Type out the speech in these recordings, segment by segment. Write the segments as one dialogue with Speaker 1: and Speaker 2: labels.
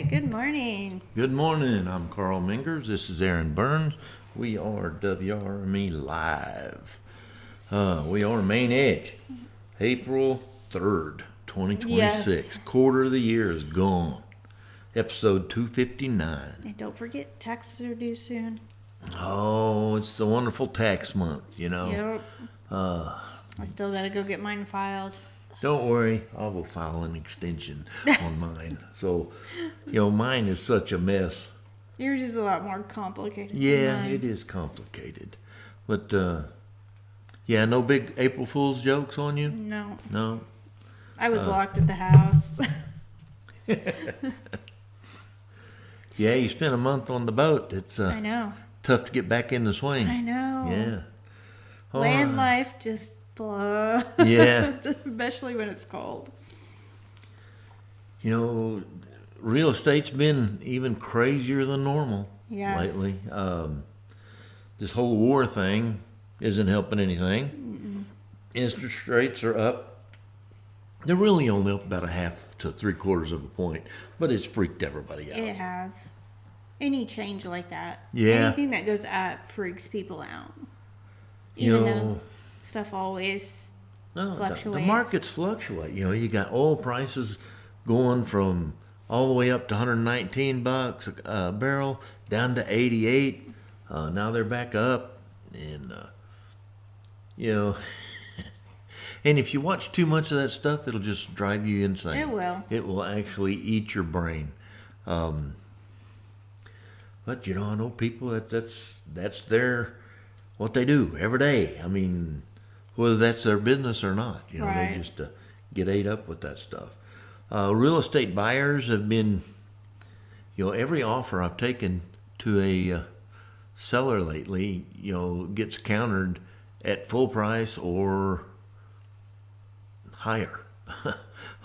Speaker 1: right, good morning.
Speaker 2: Good morning. I'm Carl Mingers. This is Aaron Burns. We are WRME Live. We are Main Edge. April 3rd, 2026.
Speaker 1: Yes.
Speaker 2: Quarter of the year is gone. Episode 259.
Speaker 1: And don't forget, taxes are due soon.
Speaker 2: Oh, it's the wonderful tax month, you know.
Speaker 1: Yep. I still gotta go get mine filed.
Speaker 2: Don't worry, I will file an extension on mine. So, mine is such a mess.
Speaker 1: Yours is a lot more complicated. than
Speaker 2: Yeah,
Speaker 1: mine.
Speaker 2: it is complicated. But, no big April Fool's jokes on you?
Speaker 1: No,
Speaker 2: No?
Speaker 1: I was locked at the house.
Speaker 2: Yeah, you spent a month on the boat. It's
Speaker 1: I know.
Speaker 2: tough to get back in the swing.
Speaker 1: I know.
Speaker 2: Yeah. All
Speaker 1: Land
Speaker 2: right.
Speaker 1: life just blah.
Speaker 2: Yeah.
Speaker 1: Especially when it's cold.
Speaker 2: Real estate's been even crazier than normal
Speaker 1: Yes.
Speaker 2: lately. This whole war thing isn't helping anything. Interest rates are up. They're really only up about a half to 3/4 of a point, but it's freaked everybody out.
Speaker 1: It has. Any change like that.
Speaker 2: Yeah.
Speaker 1: Anything that goes up freaks people out.
Speaker 2: You
Speaker 1: Even
Speaker 2: know-
Speaker 1: though stuff always.
Speaker 2: No, the
Speaker 1: Fluctuates.
Speaker 2: markets fluctuate. You got oil prices going from all the way up to $119 a barrel down to 88. Now they're back up, and and if you watch too much of that stuff, it'll just drive you insane.
Speaker 1: It will.
Speaker 2: It will actually eat your brain. But I know people that's what they do every day. I mean, whether that's their business or not,
Speaker 1: Right.
Speaker 2: they just get ate up with that stuff. Real estate buyers have been, every offer I've taken to a seller lately, gets countered at full price or higher.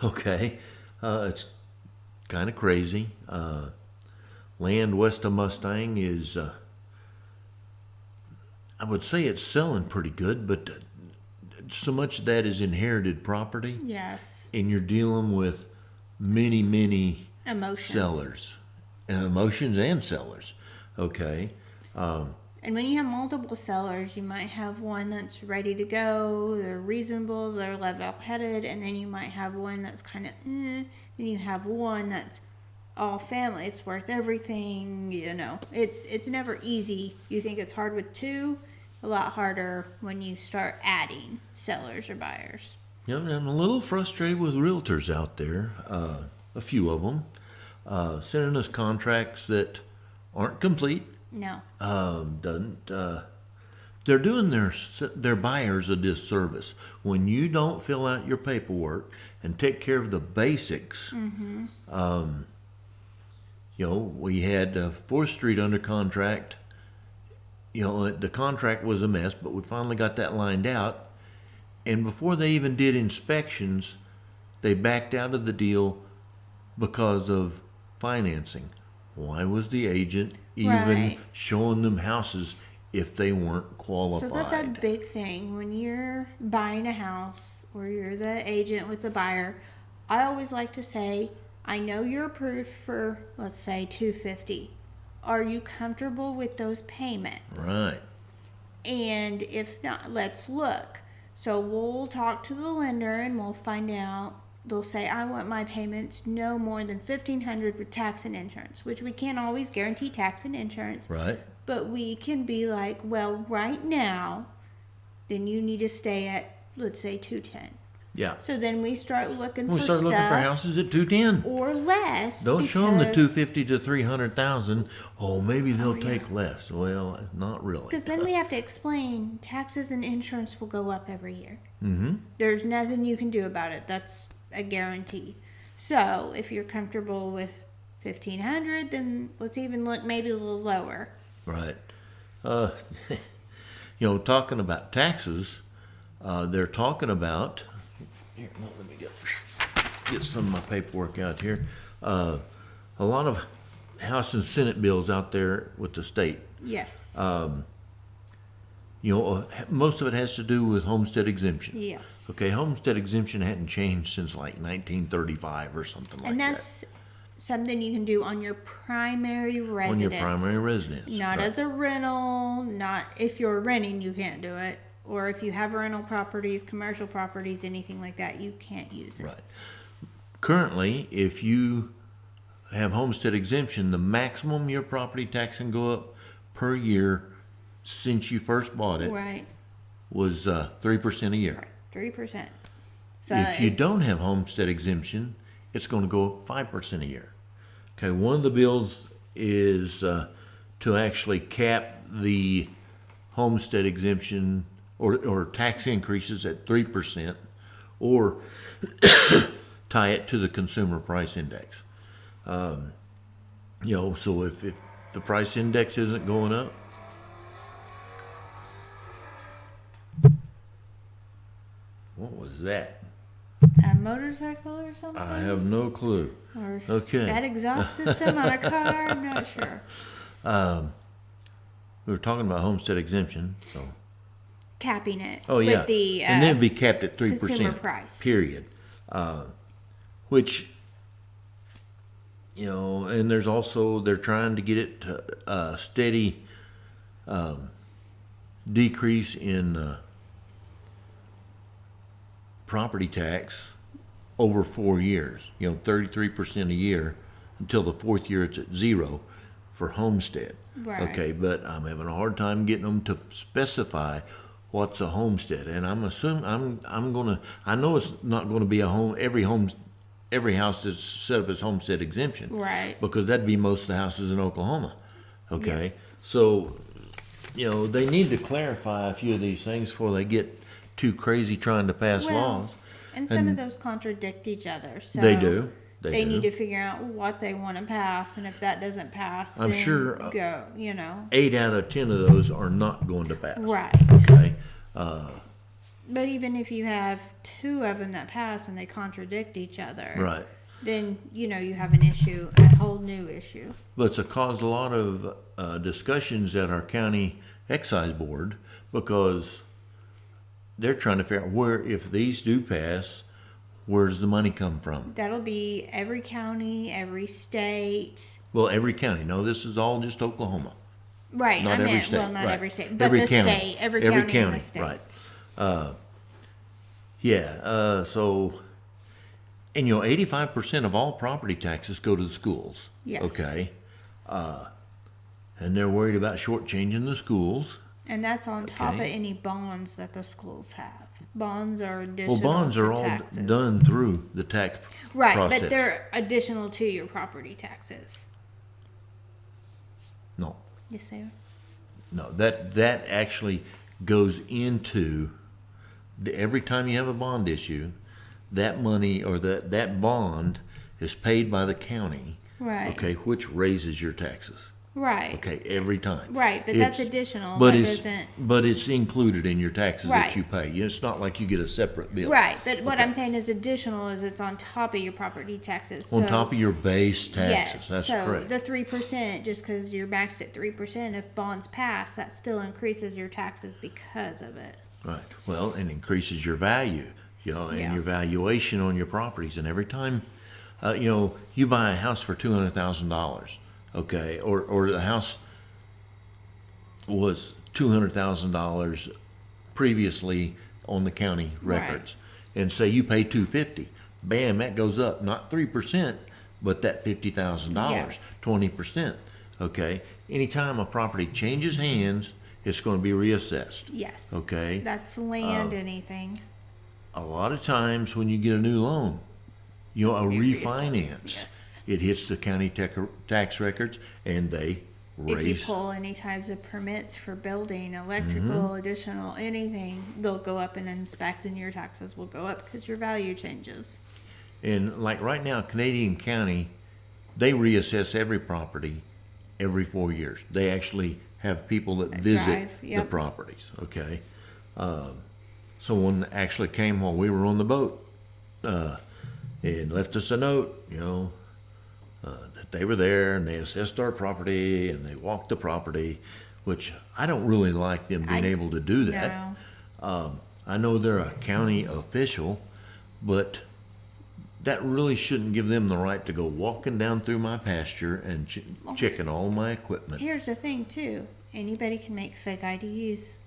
Speaker 2: Okay, it's kind of crazy. Land west of Mustang is, I would say it's selling pretty good, but so much of that is inherited property,
Speaker 1: Yes.
Speaker 2: and you're dealing with many, many
Speaker 1: Emotions.
Speaker 2: sellers, emotions and sellers. Okay,
Speaker 1: And when you have multiple sellers, you might have one that's ready to go, they're reasonable, they're level-headed, and then you might have one that's kind of then you have one that's all family, it's worth everything, It's never easy. You think it's hard with two, a lot harder when you start adding sellers or buyers.
Speaker 2: I'm a little frustrated with realtors out there. A few of them sending us contracts that aren't complete.
Speaker 1: No.
Speaker 2: They're doing their buyers a disservice when you don't fill out your paperwork and take care of the basics. We had 4th Street under contract. The contract was a mess, but we finally got that lined out. And before they even did inspections, they backed out of the deal because of financing. Why was the agent even
Speaker 1: Right.
Speaker 2: showing them houses if they weren't
Speaker 1: So
Speaker 2: qualified?
Speaker 1: that's a big thing. When you're buying a house or you're the agent with the buyer, I always like to say, I know you're approved for, let's say, $250. Are you comfortable with those payments?
Speaker 2: Right.
Speaker 1: And if not, let's look. So we'll talk to the lender and we'll find out. They'll say, I want my payments no more than $1,500 with tax and insurance, which we can't always guarantee tax and insurance.
Speaker 2: Right.
Speaker 1: But we can be like, well, right now, then you need to stay at, let's say, 210.
Speaker 2: Yeah.
Speaker 1: So then we start looking
Speaker 2: We
Speaker 1: for
Speaker 2: start looking for
Speaker 1: stuff
Speaker 2: houses at 210.
Speaker 1: or less.
Speaker 2: Don't show them the
Speaker 1: because-
Speaker 2: 250 to 300,000. Oh, maybe they'll take less. Well, not really.
Speaker 1: Because then we have to explain taxes and insurance will go up every year.
Speaker 2: Mm-hmm.
Speaker 1: There's nothing you can do about it. That's a guarantee. So if you're comfortable with 1,500, then let's even look maybe a little lower.
Speaker 2: Right. Talking about taxes, they're talking about. Here, let me get some of my paperwork out here. A lot of House and Senate bills out there with the state.
Speaker 1: Yes.
Speaker 2: Most of it has to do with homestead exemption.
Speaker 1: Yes.
Speaker 2: Okay, homestead exemption hadn't changed since like 1935 or something like
Speaker 1: And
Speaker 2: that.
Speaker 1: that's something you can do on your primary residence.
Speaker 2: On your primary residence.
Speaker 1: Not
Speaker 2: right.
Speaker 1: as a rental, not if you're renting, you can't do it. Or if you have rental properties, commercial properties, anything like that, you can't use it.
Speaker 2: Right. Currently, if you have homestead exemption, the maximum your property tax can go up per year since you first bought it
Speaker 1: Right.
Speaker 2: was 3% a year.
Speaker 1: 3%. So
Speaker 2: If you don't have homestead exemption, it's going to go up 5% a year. Okay, one of the bills is to actually cap the homestead exemption or tax increases at 3%, or tie it to the consumer price index. So if the price index isn't going up, what was that?
Speaker 1: a motorcycle or something?
Speaker 2: I have no clue.
Speaker 1: Or
Speaker 2: Okay.
Speaker 1: that exhaust system on a car? I'm not sure.
Speaker 2: We were talking about homestead exemption, so.
Speaker 1: Capping it.
Speaker 2: Oh, yeah.
Speaker 1: With the
Speaker 2: And then it'd be capped at 3%.
Speaker 1: consumer price.
Speaker 2: Period. Which, and there's also, they're trying to get it to a steady decrease in property tax over 4 years. 33% a year until the fourth year it's at 0 for homestead.
Speaker 1: Right.
Speaker 2: Okay, but I'm having a hard time getting them to specify what's a homestead, and I'm assuming I know it's not gonna be a home. Every house that's set up as homestead exemption.
Speaker 1: Right.
Speaker 2: Because that'd be most of the houses in Oklahoma. Okay,
Speaker 1: Yes.
Speaker 2: so they need to clarify a few of these things before they get too crazy trying to pass laws.
Speaker 1: And some of those contradict each other. So
Speaker 2: They do.
Speaker 1: They need to figure out what they want to pass, and if that doesn't pass,
Speaker 2: I'm
Speaker 1: then
Speaker 2: sure,
Speaker 1: go.
Speaker 2: 8 out of 10 of those are not going to pass.
Speaker 1: Right.
Speaker 2: Okay.
Speaker 1: But even if you have 2 of them that pass and they contradict each other,
Speaker 2: Right.
Speaker 1: then you have an issue, a whole new issue.
Speaker 2: But it's caused a lot of discussions at our county excise board because they're trying to figure out where, if these do pass, where does the money come from?
Speaker 1: That'll be every county, every state.
Speaker 2: Well, every county. No, this is all just Oklahoma.
Speaker 1: Right.
Speaker 2: Not
Speaker 1: I
Speaker 2: every
Speaker 1: meant,
Speaker 2: state.
Speaker 1: well, not
Speaker 2: right.
Speaker 1: every state, but
Speaker 2: every
Speaker 1: the
Speaker 2: county.
Speaker 1: state, every county in the state.
Speaker 2: Right. So, and 85% of all property taxes go to the schools.
Speaker 1: Yes.
Speaker 2: Okay. And they're worried about shortchanging the schools.
Speaker 1: And that's on top of
Speaker 2: Okay.
Speaker 1: any bonds that the schools have. Bonds are additional
Speaker 2: Well, bonds
Speaker 1: to
Speaker 2: are all
Speaker 1: taxes.
Speaker 2: done through the tax
Speaker 1: Right,
Speaker 2: process.
Speaker 1: but they're additional to your property taxes.
Speaker 2: No,
Speaker 1: Yes, they are.
Speaker 2: no, that actually goes into every time you have a bond issue, that money or that bond is paid by the county.
Speaker 1: Right.
Speaker 2: Okay, which raises your taxes.
Speaker 1: Right.
Speaker 2: Okay, every time.
Speaker 1: Right, but that's
Speaker 2: It's-
Speaker 1: additional.
Speaker 2: But
Speaker 1: that
Speaker 2: it's
Speaker 1: doesn't.
Speaker 2: but it's included in your taxes
Speaker 1: Right.
Speaker 2: that you pay. It's not like you get a separate bill.
Speaker 1: Right, but what
Speaker 2: Okay.
Speaker 1: I'm saying is additional is it's on top of your property taxes.
Speaker 2: On
Speaker 1: So-
Speaker 2: top of your base taxes.
Speaker 1: Yes,
Speaker 2: That's
Speaker 1: so
Speaker 2: correct.
Speaker 1: the 3%, just because you're maxed at 3%, if bonds pass, that still increases your taxes because of it.
Speaker 2: Right. Well, and increases your value, and
Speaker 1: Yeah.
Speaker 2: your valuation on your properties. And every time, you buy a house for $200,000, okay, or the house was $200,000 previously on the county records, and say you pay $250, bam, that goes up not 3%, but that $50,000,
Speaker 1: Yes.
Speaker 2: 20%. Okay. Anytime a property changes hands, it's going to be reassessed.
Speaker 1: Yes.
Speaker 2: Okay.
Speaker 1: That's land, anything.
Speaker 2: A lot of times when you get a new loan, a
Speaker 1: Be reassessed,
Speaker 2: refinance,
Speaker 1: yes.
Speaker 2: it hits the county tax records and they
Speaker 1: If you
Speaker 2: raise.
Speaker 1: pull any types of permits for building, electrical,
Speaker 2: Mm-hmm.
Speaker 1: additional, anything, they'll go up and inspect, and your taxes will go up because your value changes.
Speaker 2: And like right now, Canadian County, they reassess every property every 4 years. They actually have people that visit
Speaker 1: drive,
Speaker 2: the
Speaker 1: yep.
Speaker 2: properties, okay? Someone actually came while we were on the boat and left us a note, that they were there and they assessed our property and they walked the property, which I don't really like them being able to do that.
Speaker 1: No.
Speaker 2: I know they're a county official, but that really shouldn't give them the right to go walking down through my pasture and checking all my equipment.
Speaker 1: Here's the thing too. Anybody can make fake IDs.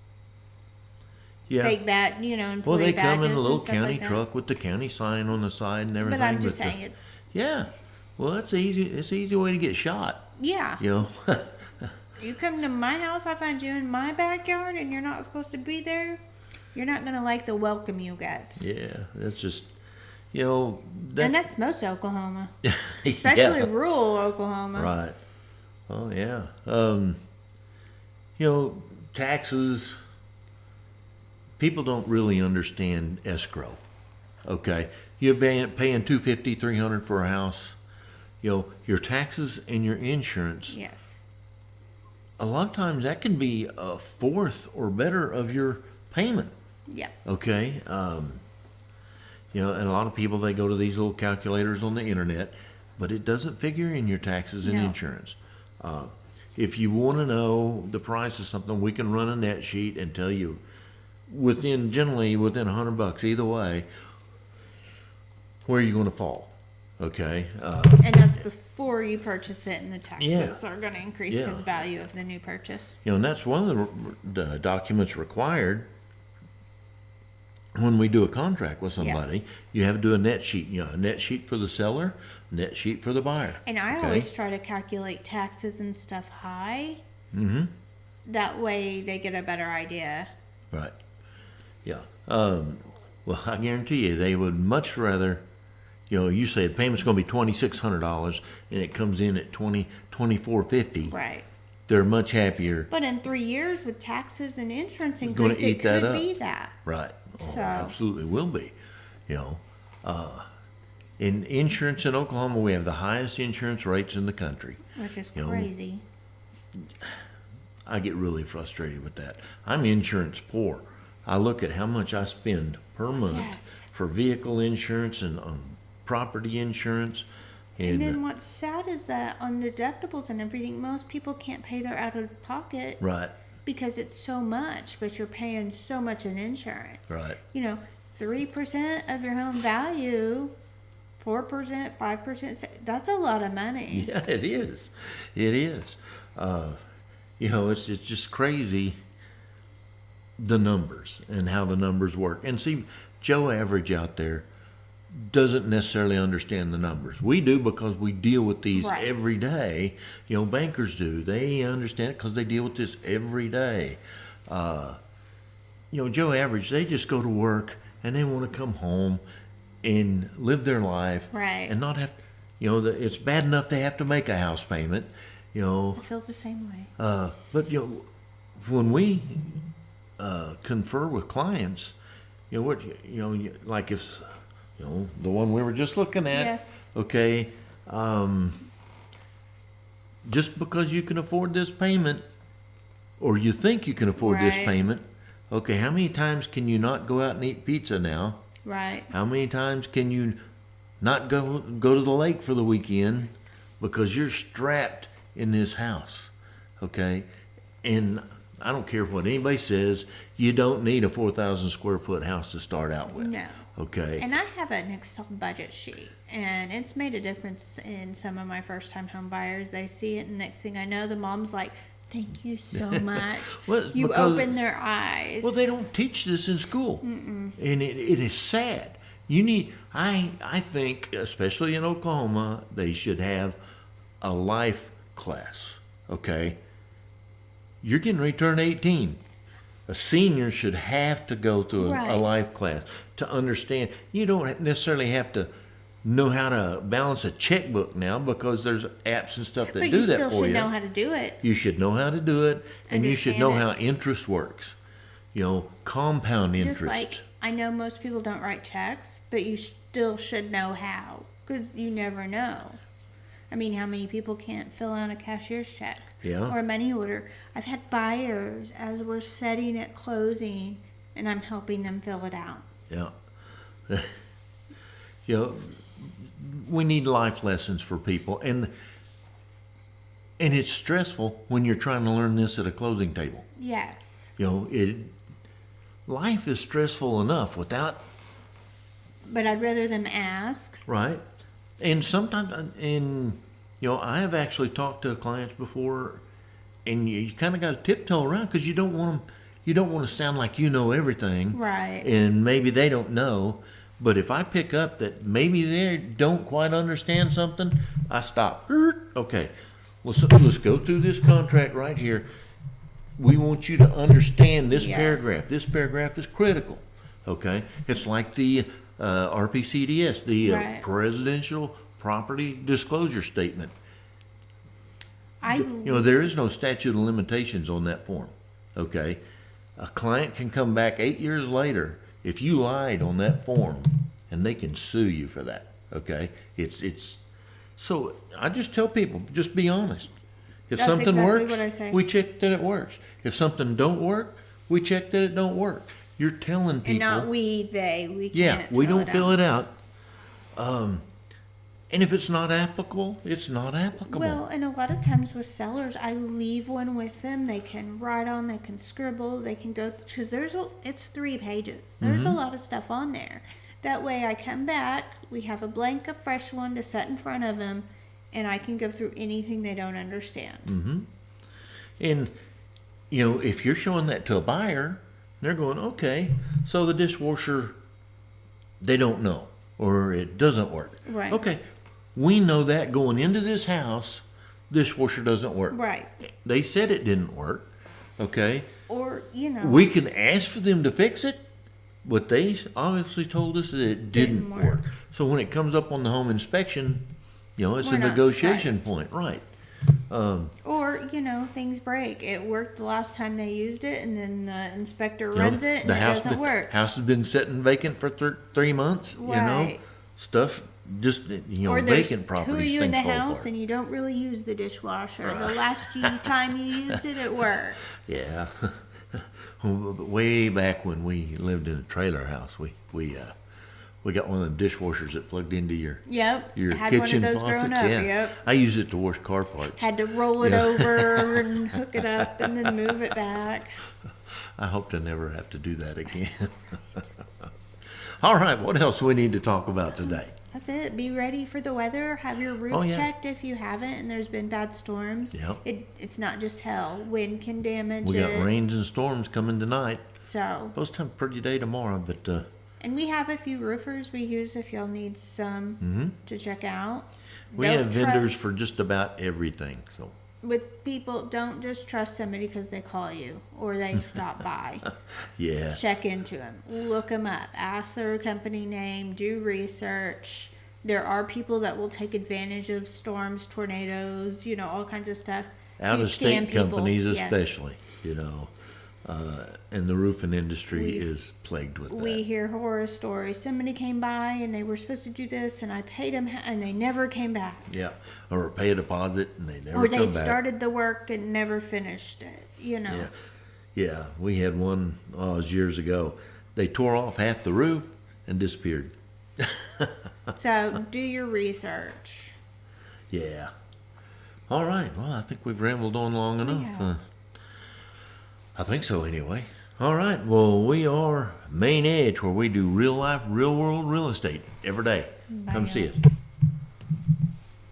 Speaker 2: Yeah.
Speaker 1: Fake employee
Speaker 2: Well, they come in
Speaker 1: badges
Speaker 2: a little
Speaker 1: and stuff
Speaker 2: county
Speaker 1: like that.
Speaker 2: truck with the county sign on the side and everything.
Speaker 1: But I'm just
Speaker 2: the-
Speaker 1: saying it.
Speaker 2: Yeah. Well, it's easy. It's an easy way to get shot.
Speaker 1: Yeah.
Speaker 2: You know.
Speaker 1: You come to my house, I find you in my backyard, and you're not supposed to be there. You're not gonna like the welcome you get.
Speaker 2: Yeah. That's just. You know.
Speaker 1: And that's most Oklahoma, especially
Speaker 2: Yeah.
Speaker 1: rural Oklahoma.
Speaker 2: Right. Oh yeah. You know, taxes. People don't really understand escrow. Okay, you're paying $250, $300 for a house. You know, your taxes and your insurance.
Speaker 1: Yes.
Speaker 2: A lot of times that can be a fourth or better of your payment.
Speaker 1: Yeah.
Speaker 2: Okay. You know, and a lot of people, they go to these little calculators on the internet, but it doesn't figure in your taxes and
Speaker 1: No.
Speaker 2: insurance. If you want to know the price of something, we can run a net sheet and tell you generally within $100 either way, where you're going to fall. Okay.
Speaker 1: And that's before you purchase it, and the taxes
Speaker 2: Yeah.
Speaker 1: are going to increase
Speaker 2: Yeah.
Speaker 1: because of value of the new purchase.
Speaker 2: You know, and that's one of the documents required when we do a contract with somebody.
Speaker 1: Yes.
Speaker 2: You have to do a net sheet. You know, a net sheet for the seller, net sheet for the buyer.
Speaker 1: And I
Speaker 2: Okay?
Speaker 1: always try to calculate taxes and stuff high.
Speaker 2: Mm-hmm.
Speaker 1: That way they get a better idea.
Speaker 2: Right. Yeah. Well, I guarantee you, they would much rather, you know, you say the payment's going to be $2,600 and it comes in at $2,450.
Speaker 1: Right.
Speaker 2: They're much happier.
Speaker 1: But in 3 years with taxes and insurance
Speaker 2: Gonna
Speaker 1: increase, it
Speaker 2: eat that
Speaker 1: could
Speaker 2: up.
Speaker 1: be that.
Speaker 2: Right. Oh,
Speaker 1: So-
Speaker 2: absolutely will be. You know, in insurance in Oklahoma, we have the highest insurance rates in the country.
Speaker 1: Which is
Speaker 2: You know,
Speaker 1: crazy.
Speaker 2: I get really frustrated with that. I'm insurance poor. I look at how much I spend per month
Speaker 1: Yes.
Speaker 2: for vehicle insurance and property insurance.
Speaker 1: And then what's sad is that on deductibles and everything, most people can't pay their out of pocket
Speaker 2: Right,
Speaker 1: because it's so much, but you're paying so much in insurance.
Speaker 2: right.
Speaker 1: 3% of your home value, 4%, 5%, that's a lot of money.
Speaker 2: Yeah, it is. It is. You know, it's just crazy, the numbers and how the numbers work. And see, Joe Average out there doesn't necessarily understand the numbers. We do because we deal with these
Speaker 1: Right.
Speaker 2: every day. You know, bankers do. They understand it because they deal with this every day. You know, Joe Average, they just go to work and they want to come home and live their life.
Speaker 1: Right.
Speaker 2: And not have, you know, it's bad enough they have to make a house payment, you know.
Speaker 1: I feel the same way.
Speaker 2: But, you know, when we confer with clients, you know, like if, you know, the one we were just looking at.
Speaker 1: Yes.
Speaker 2: Okay. Just because you can afford this payment, or you think you can afford this
Speaker 1: Right.
Speaker 2: payment, okay, how many times can you not go out and eat pizza now?
Speaker 1: Right.
Speaker 2: How many times can you not go to the lake for the weekend because you're strapped in this house? Okay? And I don't care what anybody says, you don't need a 4,000 square foot house to start out with.
Speaker 1: No.
Speaker 2: Okay?
Speaker 1: And I have an Excel budget sheet, and it's made a difference in some of my first time home buyers. They see it, and next thing I know, the mom's like, "Thank you so much."
Speaker 2: Well,
Speaker 1: You
Speaker 2: because-
Speaker 1: open their eyes.
Speaker 2: Well, they don't teach this in school, and it is sad. You need, I think, especially in Oklahoma, they should have a life class. Okay, you're getting ready to turn 18. A senior should have to go through a
Speaker 1: Right.
Speaker 2: life class to understand. You don't necessarily have to know how to balance a checkbook now because there's apps and stuff that
Speaker 1: but
Speaker 2: do
Speaker 1: you
Speaker 2: that
Speaker 1: still
Speaker 2: for
Speaker 1: should
Speaker 2: you.
Speaker 1: know how to do it.
Speaker 2: You should know how to do it, and you should know
Speaker 1: Understand
Speaker 2: how interest works. You know, compound interest.
Speaker 1: Just like I know most people don't write checks, but you still should know how, because you never know. I mean, how many people can't fill out a cashier's check
Speaker 2: Yeah.
Speaker 1: or a money order? I've had buyers as we're setting at closing, and I'm helping them fill it out.
Speaker 2: Yeah. You know, we need life lessons for people, and it's stressful when you're trying to learn this at a closing table.
Speaker 1: Yes.
Speaker 2: You know, life is stressful enough without
Speaker 1: But I'd rather them ask.
Speaker 2: Right. And sometimes, I have actually talked to clients before, and you kind of got to tiptoe around because you don't want them, you don't want to sound like you know everything.
Speaker 1: Right.
Speaker 2: And maybe they don't know. But if I pick up that maybe they don't quite understand something, I stop. Okay, let's go through this contract right here. We want you to understand this
Speaker 1: Yes.
Speaker 2: paragraph. This paragraph is critical. Okay, it's like the RPCDS, the
Speaker 1: Right.
Speaker 2: Presidential Property Disclosure Statement.
Speaker 1: I
Speaker 2: There is no statute of limitations on that form. Okay, a client can come back 8 years later if you lied on that form, and they can sue you for that. Okay, it's so I just tell people, just be honest. If
Speaker 1: That's
Speaker 2: something
Speaker 1: exactly
Speaker 2: works,
Speaker 1: what I say.
Speaker 2: we check that it works. If something don't work, we check that it don't work. You're telling people.
Speaker 1: and not we, they. We
Speaker 2: Yeah,
Speaker 1: can't.
Speaker 2: we don't fill
Speaker 1: out.
Speaker 2: it out. And if it's not applicable, it's not applicable.
Speaker 1: Well, and a lot of times with sellers, I leave one with them. They can write on, they can scribble, they can go because it's 3 pages. There's
Speaker 2: Mm-hmm.
Speaker 1: a lot of stuff on there. That way, I come back, we have a blank, a fresh one to set in front of them, and I can go through anything they don't understand.
Speaker 2: Mm-hmm. And if you're showing that to a buyer, they're going, okay, so the dishwasher, they don't know, or it doesn't work.
Speaker 1: Right.
Speaker 2: Okay, we know that going into this house, dishwasher doesn't work.
Speaker 1: Right.
Speaker 2: They said it didn't work. Okay,
Speaker 1: Or
Speaker 2: we can ask for them to fix it, but they obviously told us that it didn't
Speaker 1: Didn't
Speaker 2: work.
Speaker 1: work.
Speaker 2: So when it comes up on the home inspection, it's
Speaker 1: We're
Speaker 2: a
Speaker 1: not
Speaker 2: negotiation
Speaker 1: surprised.
Speaker 2: point, right?
Speaker 1: Or, things break. It worked the last time they used it, and then the inspector
Speaker 2: You know,
Speaker 1: runs it, and it doesn't work.
Speaker 2: House has been sitting vacant for 3 months.
Speaker 1: Right.
Speaker 2: Stuff just
Speaker 1: Or there's
Speaker 2: vacant
Speaker 1: 2 of
Speaker 2: properties
Speaker 1: you in
Speaker 2: things
Speaker 1: the
Speaker 2: fall
Speaker 1: house,
Speaker 2: apart.
Speaker 1: and you don't really use the dishwasher. The last time you used it, it worked.
Speaker 2: Yeah. Way back when we lived in a trailer house, we got one of them dishwashers that plugged into your
Speaker 1: Yep.
Speaker 2: your
Speaker 1: Had
Speaker 2: kitchen
Speaker 1: one of those
Speaker 2: faucets.
Speaker 1: growing up.
Speaker 2: Yeah,
Speaker 1: Yep.
Speaker 2: I use it to wash car parts.
Speaker 1: Had to roll it
Speaker 2: Yeah.
Speaker 1: over and hook it up and then move it back.
Speaker 2: I hope to never have to do that again. All right, what else we need to talk about today?
Speaker 1: That's it. Be ready for the weather. Have your roof
Speaker 2: Oh, yeah.
Speaker 1: checked if you haven't and there's been bad storms.
Speaker 2: Yep.
Speaker 1: It's not just hell. Wind can damage
Speaker 2: We
Speaker 1: it.
Speaker 2: got rains and storms coming tonight.
Speaker 1: So,
Speaker 2: Supposed to have a pretty day tomorrow, but
Speaker 1: and we have a few roofers we use if y'all need some to check out.
Speaker 2: we
Speaker 1: Don't
Speaker 2: have vendors
Speaker 1: trust-
Speaker 2: for just about everything. So
Speaker 1: with people. Don't just trust somebody because they call you or they stop by.
Speaker 2: yeah,
Speaker 1: Check into them, look them up, ask their company name, do research. There are people that will take advantage of storms, tornadoes, all kinds of stuff.
Speaker 2: out
Speaker 1: to
Speaker 2: of
Speaker 1: scam
Speaker 2: state
Speaker 1: people.
Speaker 2: companies
Speaker 1: Yes.
Speaker 2: especially, and the roofing industry
Speaker 1: We've-
Speaker 2: is plagued with
Speaker 1: We
Speaker 2: that.
Speaker 1: hear horror stories. Somebody came by and they were supposed to do this, and I paid them, and they never came back.
Speaker 2: Yeah, or pay a deposit and they never
Speaker 1: Or
Speaker 2: come
Speaker 1: they
Speaker 2: back.
Speaker 1: started the work and never finished it.
Speaker 2: Yeah, yeah. We had one it was years ago. They tore off half the roof and disappeared.
Speaker 1: So do your research.
Speaker 2: Yeah. All right. Well, I think we've rambled on long enough.
Speaker 1: have.
Speaker 2: I think so, anyway. All right. Well, we are Main Edge, where we do real life, real world real estate every day. Come see us.